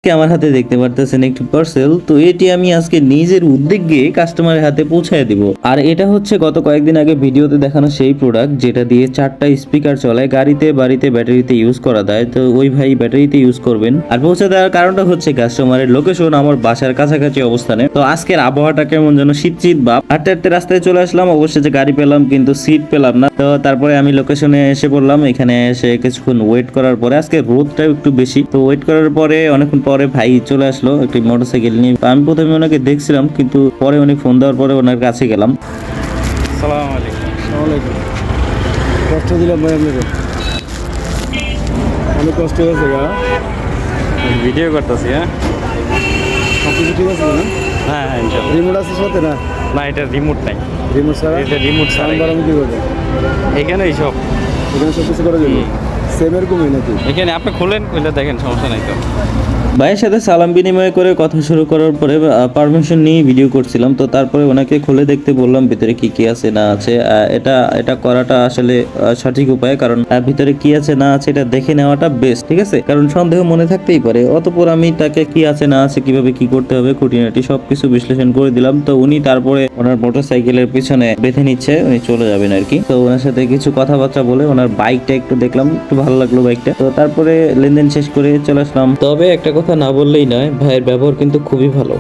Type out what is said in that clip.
আমার হাতে দেখতে পারতেছেন একটি পার্সেল। তো এটি আমি আজকে নিজের উদ্যোগে কাস্টমারের হাতে পৌঁছায় দিব। আর এটা হচ্ছে গত কয়েকদিন আগে ভিডিওতে দেখানো সেই প্রোডাক্ট যেটা দিয়ে 4টা স্পিকার চলে, গাড়িতে বাড়িতে ব্যাটারিতে ইউজ করা যায়। তো ওই ভাই ব্যাটারিতে ইউজ করবেন। আর পৌঁছে দেওয়ার কারণটা হচ্ছে কাস্টমারের লোকেশন আমার বাসার কাছাকাছি অবস্থানে। তো আজকের আবহাওয়াটা কেমন যেন শীত শীত ভাব। হাঁটতে হাঁটতে রাস্তায় চলে আসলাম, অবশ্যই যে গাড়ি পেলাম কিন্তু সিট পেলাম না। তো তারপরে আমি লোকেশনে এসে পড়লাম। এখানে এসে কিছুক্ষণ ওয়েট করার পরে, আজকে রোদটাও একটু বেশি, তো ওয়েট করার পরে অনেকক্ষণ পরে ভাই চলে আসলো একটি মোটরসাইকেল নিয়ে। আমি প্রথমে ওনাকে দেখছিলাম কিন্তু পরে উনি ফোন দেওয়ার পরে ওনার কাছে গেলাম। আসসালামু আলাইকুম। আসসালামাইকুম। কষ্ট দিলাম ভাই আপনাকে, অনেক কষ্ট হয়েছে গা। ভিডিও করতেছি। হ্যাঁ সব কিছু ঠিক আছে না? হ্যাঁ হ্যাঁ ইনশাআল্লাহ। রিমোট আছে সাথে না? না, এটা রিমোট নাই। রিমোট ছাড়া? এটা রিমোট ছাড়া। সাউন্ড বাড়ানো কি করবে? এখানেই সব, এখানে সব কিছু করা যাবে? সেম এরকমই নাকি? এখানে আপনি খুলেন, খুলে দেখেন, সমস্যা নাই তো। ভাইয়ের সাথে সালাম বিনিময় করে কথা শুরু করার পরে পারমিশন নিয়ে ভিডিও করছিলাম। তো তারপরে ওনাকে খুলে দেখতে বললাম ভিতরে কি কি আছে না আছে। এটা করাটা আসলে সঠিক উপায়, কারণ ভিতরে কি আছে না আছে এটা দেখে নেওয়াটা বেস্ট, ঠিক আছে? কারণ সন্দেহ মনে থাকতেই পারে। অতপর আমি তাকে কি আছে না আছে, কিভাবে কি করতে হবে, খুঁটিনাটি সবকিছু বিশ্লেষণ করে দিলাম। তো উনি তারপরে ওনার মোটরসাইকেলের পিছনে বেঁধে নিচ্ছে, উনি চলে যাবেন আর কি। তো ওনার সাথে কিছু কথাবার্তা বলে ওনার বাইকটা একটু দেখলাম, একটু ভালো লাগলো বাইকটা। তো তারপরে লেনদেন শেষ করে চলে আসলাম। তবে একটা কথা না বললেই নয়, ভাইয়ের ব্যবহার কিন্তু খুবই ভালো।